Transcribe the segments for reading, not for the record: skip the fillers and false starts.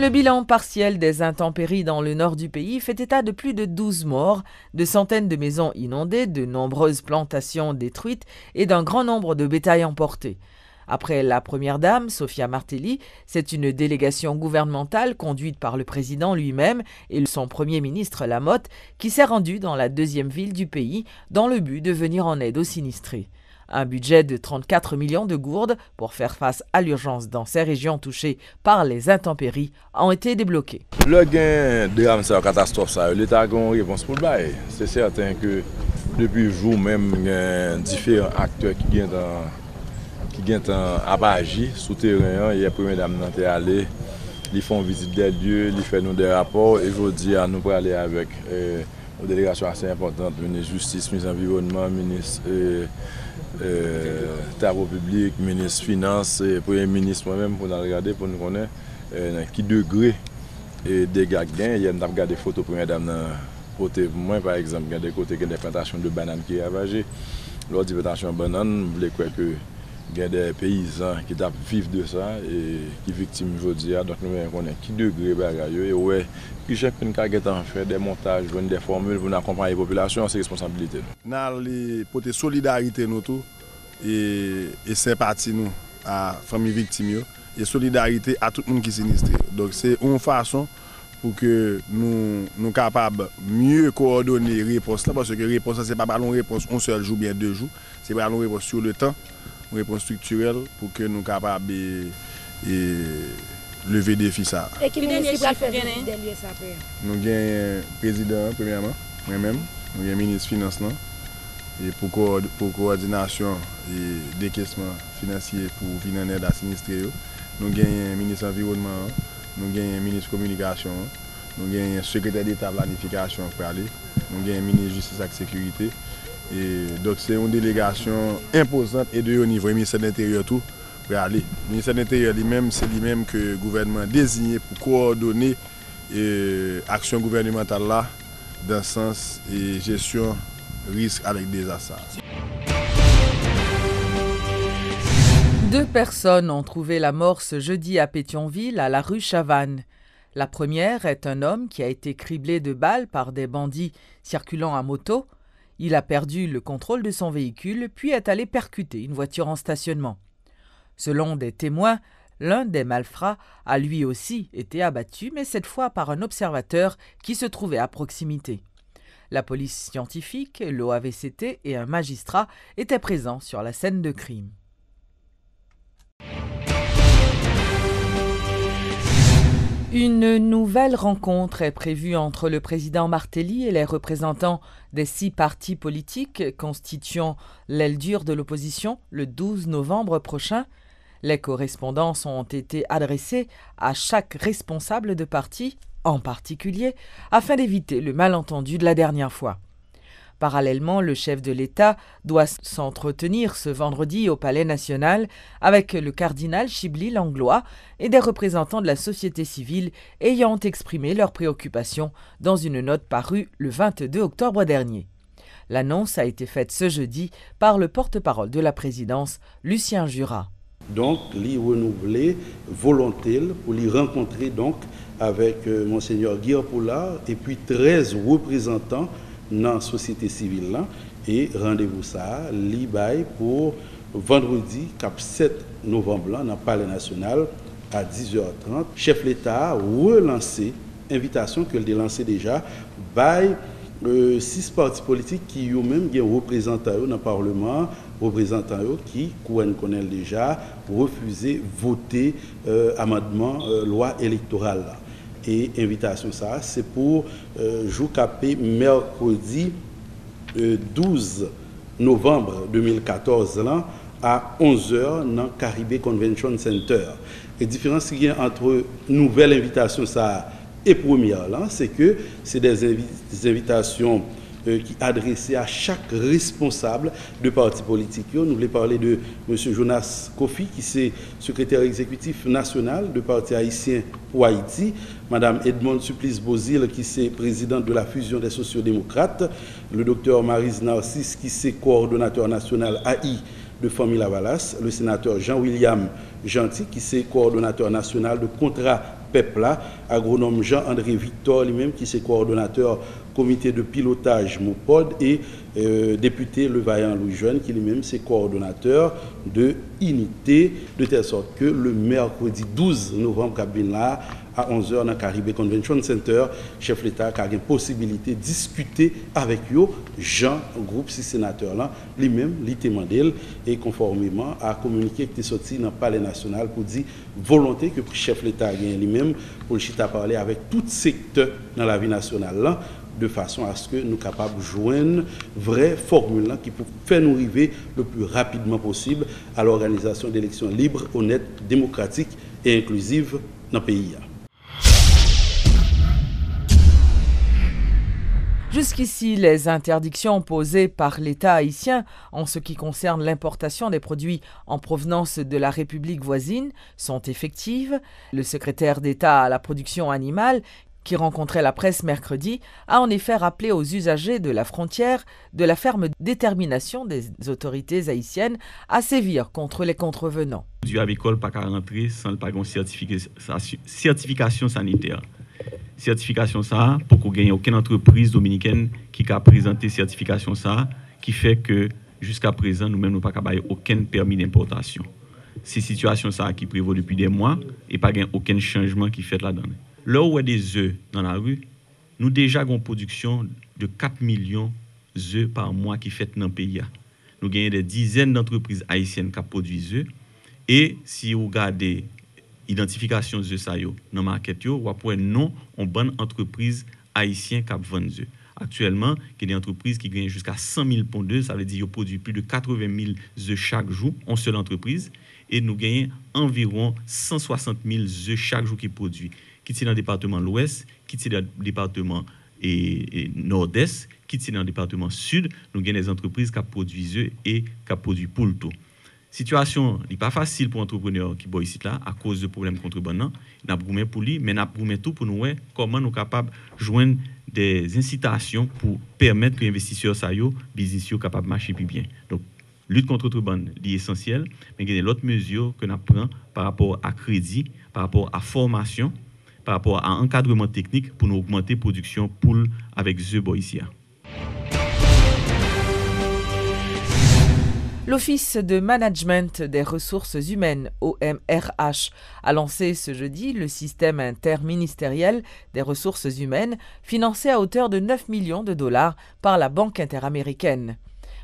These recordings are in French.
Le bilan partiel des intempéries dans le nord du pays fait état de plus de 12 morts, de centaines de maisons inondées, de nombreuses plantations détruites et d'un grand nombre de bétail emporté. Après la première dame, Sophia Martelly, c'est une délégation gouvernementale conduite par le président lui-même et son premier ministre Lamotte qui s'est rendue dans la deuxième ville du pays dans le but de venir en aide aux sinistrés. Un budget de 34 millions de gourdes pour faire face à l'urgence dans ces régions touchées par les intempéries ont été débloqués. Le gain de la catastrophe, l'État a une réponse pour le bail. C'est certain que depuis le jour même, il y a différents acteurs qui ont agi sur le terrain. Il y a première dame qui est allée, ils font visite des lieux, ils font nous des rapports. Et aujourd'hui, nous pour aller avec une délégation assez importante, ministre de la Justice, ministre de l'Environnement, ministre Travaux publics, ministre des Finances, Premier ministre moi-même pour nous regarder, pour nous connaître qui degré et dégâts gain. Il y a des photos première dame dans côté moi par exemple, il y a des côtés qui ont des plantations de bananes qui sont ravagées. Lors des plantations de bananes, vous voulez croire que il y a des paysans qui vivent de ça et qui sont victimes aujourd'hui. Donc nous connaissons qui degré bagaille et ouais, qui chacun qui a fait des montages, des formules pour accompagner la population, c'est responsabilité. Nous avons porté solidarité nous tout et sympathie nous à la famille victime et solidarité à tout le monde qui est sinistré. Donc c'est une façon pour que nous soyons capables de mieux coordonner les réponses là, parce que les réponses ce n'est pas une réponse un seul jour, bien 2 jours, c'est pas une réponse sur le temps. Une réponse structurelle pour que nous soyons capables de lever des défis. Et qui ministre va faire nous avons un président, premièrement, moi-même, nous avons un ministre des Finances, et pour coordination et décaissement financier pour venir en aide à sinistrés. Nous avons un ministre de l'Environnement, nous avons un ministre de la Communication, nous avons un secrétaire d'État de planification pour aller, nous avons un ministre de Justice et de Sécurité. Et donc c'est une délégation imposante et de haut niveau, le ministère de l'Intérieur tout pour aller. Le ministère de l'Intérieur lui-même, c'est lui-même que le gouvernement a désigné pour coordonner l'action gouvernementale là dans le sens et gestion risque avec des désastres. 2 personnes ont trouvé la mort ce jeudi à Pétionville, à la rue Chavannes. La première est un homme qui a été criblé de balles par des bandits circulant à moto. Il a perdu le contrôle de son véhicule, puis est allé percuter une voiture en stationnement. Selon des témoins, l'un des malfrats a lui aussi été abattu, mais cette fois par un observateur qui se trouvait à proximité. La police scientifique, l'OAVCT et un magistrat étaient présents sur la scène de crime. Une nouvelle rencontre est prévue entre le président Martelly et les représentants des 6 partis politiques constituant l'aile dure de l'opposition le 12 novembre prochain. Les correspondances ont été adressées à chaque responsable de parti, en particulier, afin d'éviter le malentendu de la dernière fois. Parallèlement, le chef de l'État doit s'entretenir ce vendredi au Palais national avec le cardinal Chibli Langlois et des représentants de la société civile ayant exprimé leurs préoccupations dans une note parue le 22 octobre dernier. L'annonce a été faite ce jeudi par le porte-parole de la présidence, Lucien Jurat. Donc, l'y renouveler volonté pour l'y rencontrer donc avec Monseigneur Guillaume Poulard et puis 13 représentants dans la société civile là, et rendez-vous ça, l'IBAI pour vendredi 7 novembre dans le Palais national à 10h30. Chef l'État a relancé invitation que le lancé déjà by 6 partis politiques qui eux-mêmes ont représentés dans le Parlement, représentants qui connaissent déjà refusé voter amendement loi électorale là. Et invitation ça, c'est pour jour capé mercredi 12 novembre 2014 là, à 11h dans Caribé Convention Center. Et la différence qu'il y a entre nouvelle invitation ça et première là, c'est que c'est des invitations qui adressées à chaque responsable de parti politique. Nous voulons parler de M. Jonas Kofi, qui est secrétaire exécutif national de Parti haïtien pour Haïti, Mme Edmond Supplice-Bozil, qui est présidente de la fusion des sociodémocrates, le docteur Maryse Narcisse, qui est coordonnateur national AI de Famille Lavalas, le sénateur Jean-William Gentil, qui est coordonnateur national de contrat PEPLA, agronome Jean-André Victor lui-même qui est coordonnateur comité de pilotage MOPOD et député Levaillant Louis Jeune qui lui-même c'est coordonnateur de unité, de telle sorte que le mercredi 12 novembre là à 11h dans le Caribbean Convention Center, chef l'État a une possibilité de discuter avec eux, Jean, groupe 6 sénateurs là, lui-même, demandé et conformément à communiquer qui est sorti dans le Palais national pour dire volonté que le chef l'État a lui-même pour le parler avec tout secteur dans la vie nationale là, de façon à ce que nous soyons capables de joindre une vraie formule là, qui peut faire nous arriver le plus rapidement possible à l'organisation d'élections libres, honnêtes, démocratiques et inclusives dans le pays. Jusqu'ici, les interdictions posées par l'État haïtien en ce qui concerne l'importation des produits en provenance de la République voisine sont effectives. Le secrétaire d'État à la production animale, qui rencontrait la presse mercredi, a en effet rappelé aux usagers de la frontière de la ferme détermination des autorités haïtiennes à sévir contre les contrevenants. Le produit avicole pas qu'à rentrer sans pas une certification sanitaire. Certification ça pour qu'on gagne aucune entreprise dominicaine qui a présenté certification ça qui fait que jusqu'à présent nous-mêmes nous pas capable aucun permis d'importation. C'est situation ça qui prévaut depuis des mois et pas gain aucun changement qui fait là-dedans. Là où il y a des œufs dans la rue, nous déjà avons une production de 4 millions d'œufs par mois qui fait dans le pays. Nous gagnons des dizaines d'entreprises haïtiennes qui produisent œufs et si vous regardez identification de ça yo dans market yo ou pour non on bonne entreprise haïtien qui vend œufs. Actuellement, il y a des entreprises qui gagnent jusqu'à 100 000 ponts d'œufs, ça veut dire qu'ils produisent plus de 80 000 œufs chaque jour en seule entreprise et nous gagnons environ 160 000 œufs chaque jour qui produisent. Qui est dans le département de l'Ouest, qui est dans le département Nord-Est, qui est dans le département Sud, nous avons des entreprises qui produisent œufs et qui produisent poule tout. Situation n'est pas facile pour entrepreneurs qui sont ici là à cause de problèmes contrebandants. Nous avons pour lui, mais nous avons tout pour nous voir comment nous sommes capables de joindre des incitations pour permettre que les investisseurs soient business capables de marcher plus bien. Donc, lutte contre la contrebande est essentielle, mais il y a d'autres mesures que nous prenons par rapport à crédit, par rapport à formation, par rapport à encadrement technique pour nous augmenter la production poule avec œufs boïsia. L'Office de management des ressources humaines, OMRH, a lancé ce jeudi le système interministériel des ressources humaines, financé à hauteur de 9 millions de dollars par la Banque interaméricaine.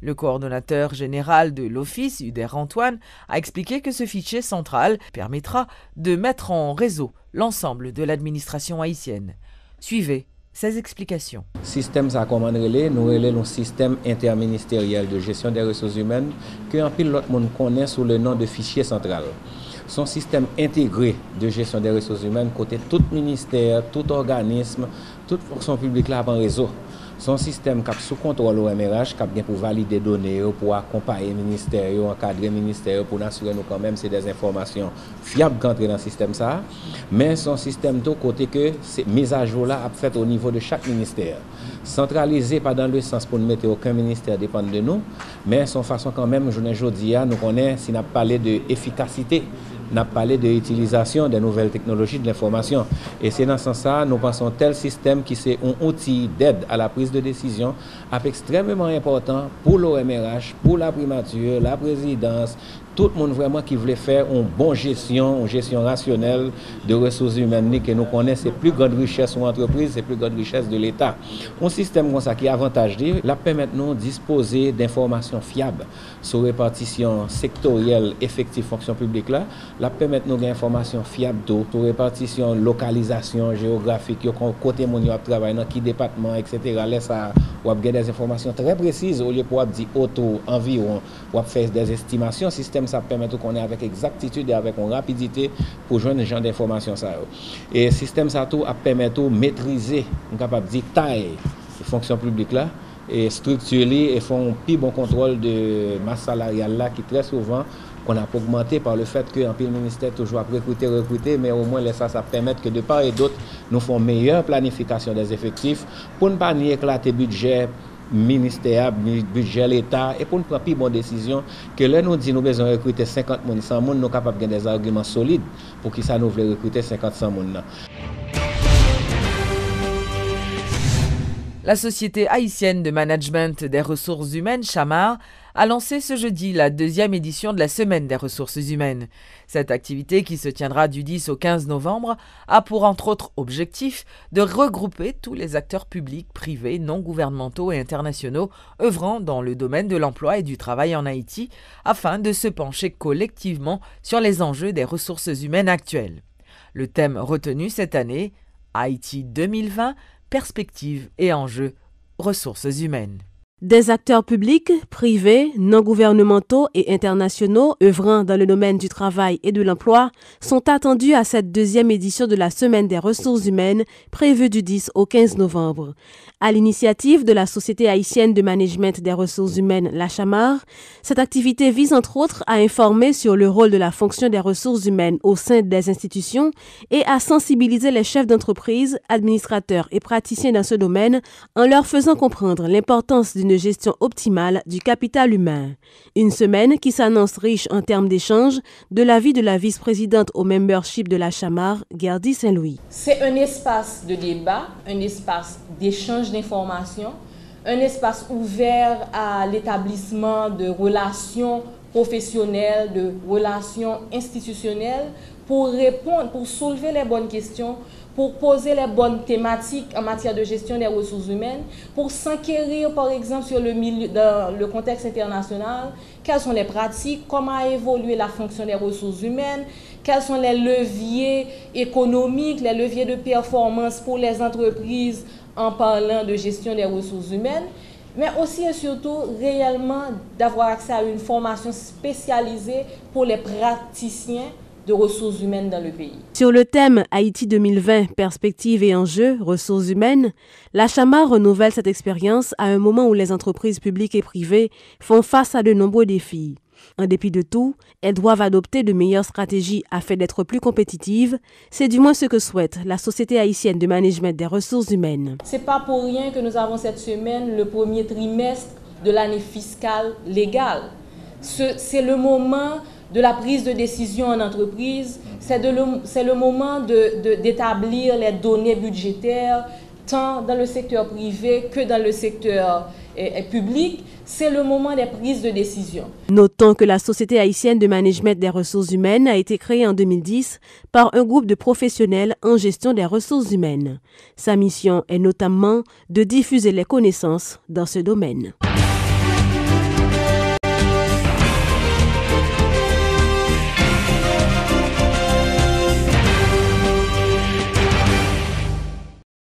Le coordonnateur général de l'Office, Uder Antoine, a expliqué que ce fichier central permettra de mettre en réseau l'ensemble de l'administration haïtienne. Suivez ces explications. Système ça commande relais, nous relais un système interministériel de gestion des ressources humaines que en pile l'autre monde connaît sous le nom de fichier central. Son système intégré de gestion des ressources humaines côté tout ministère, tout organisme, toute fonction publique là en réseau. Son système qui sous contrôle OMRH qui a pour valider données, pour accompagner le ministère, encadrer le ministère, pour assurer nous quand même c'est des informations fiables qui entrent dans le système ça. Mais son système de côté que ces mises à jour là a fait au niveau de chaque ministère. Centralisé pas dans le sens pour ne mettre aucun ministère dépend de nous, mais son façon quand même, aujourd'hui, nous connaissons, si nous parlé de efficacité, nous avons parlé de l'utilisation des nouvelles technologies de l'information. Et c'est dans ce sens-là, nous pensons tel système qui c'est un outil d'aide à la prise de décision extrêmement important pour l'OMRH, pour la primature, la présidence, tout le monde vraiment qui voulait faire une bonne gestion, une gestion rationnelle de ressources humaines que nous connaissons, c'est plus grande richesse en entreprise, c'est plus grande richesse de l'État. Un système comme ça qui est avantageux, la permet nous disposer d'informations fiables sur répartition sectorielle effective fonction publique là, la permet nous des informations fiables sur répartition, localisation géographique, côté mon travail dans qui département, etc. Là ça, on a des informations très précises au lieu pour dire auto environ, on faire des estimations système ça permet qu'on ait avec exactitude et avec une rapidité pour joindre ce genre d'informations ça. Et système ça tout a permet de maîtriser, on capable de dire taille de fonction publique là et structurer et font un plus bon contrôle de masse salariale là qui très souvent qu'on a augmenté par le fait que le ministère toujours a recruter, mais au moins ça permet que de part et d'autre nous faisons meilleure planification des effectifs pour ne pas ni éclater budget ministère, budget l'État, et pour nous prendre plus bonne décision, que là nous dit nous besoin recruter 50 personnes, 100 personnes, nous sommes capables de des arguments solides pour qui ça nous voulait recruter 50, 100 personnes. La Société haïtienne de management des ressources humaines, Chamar, a lancé ce jeudi la 2e édition de la Semaine des ressources humaines. Cette activité, qui se tiendra du 10 au 15 novembre, a pour entre autres objectif de regrouper tous les acteurs publics, privés, non gouvernementaux et internationaux œuvrant dans le domaine de l'emploi et du travail en Haïti, afin de se pencher collectivement sur les enjeux des ressources humaines actuelles. Le thème retenu cette année, Haïti 2020, perspectives et enjeux, ressources humaines. Des acteurs publics, privés, non gouvernementaux et internationaux œuvrant dans le domaine du travail et de l'emploi sont attendus à cette 2e édition de la Semaine des ressources humaines prévue du 10 au 15 novembre. À l'initiative de la Société haïtienne de management des ressources humaines, la Chamar, cette activité vise entre autres à informer sur le rôle de la fonction des ressources humaines au sein des institutions et à sensibiliser les chefs d'entreprise, administrateurs et praticiens dans ce domaine en leur faisant comprendre l'importance d'une gestion optimale du capital humain. Une semaine qui s'annonce riche en termes d'échanges, de l'avis de la vice-présidente au membership de la Chamar, Gerdy Saint-Louis. C'est un espace de débat, un espace d'échange d'informations, un espace ouvert à l'établissement de relations professionnelles, de relations institutionnelles pour répondre, pour soulever les bonnes questions, pour poser les bonnes thématiques en matière de gestion des ressources humaines, pour s'enquérir par exemple sur dans le contexte international, quelles sont les pratiques, comment a évolué la fonction des ressources humaines, quels sont les leviers économiques, les leviers de performance pour les entreprises en parlant de gestion des ressources humaines, mais aussi et surtout réellement d'avoir accès à une formation spécialisée pour les praticiens de ressources humaines dans le pays. Sur le thème Haïti 2020, perspectives et enjeux, ressources humaines, la Chamar renouvelle cette expérience à un moment où les entreprises publiques et privées font face à de nombreux défis. En dépit de tout, elles doivent adopter de meilleures stratégies afin d'être plus compétitives. C'est du moins ce que souhaite la Société haïtienne de management des ressources humaines. C'est pas pour rien que nous avons cette semaine le premier trimestre de l'année fiscale légale. C'est le moment de la prise de décision en entreprise, c'est le moment d'établir les données budgétaires, tant dans le secteur privé que dans le secteur public. C'est le moment des prises de décision. Notons que la Société haïtienne de management des ressources humaines a été créée en 2010 par un groupe de professionnels en gestion des ressources humaines. Sa mission est notamment de diffuser les connaissances dans ce domaine.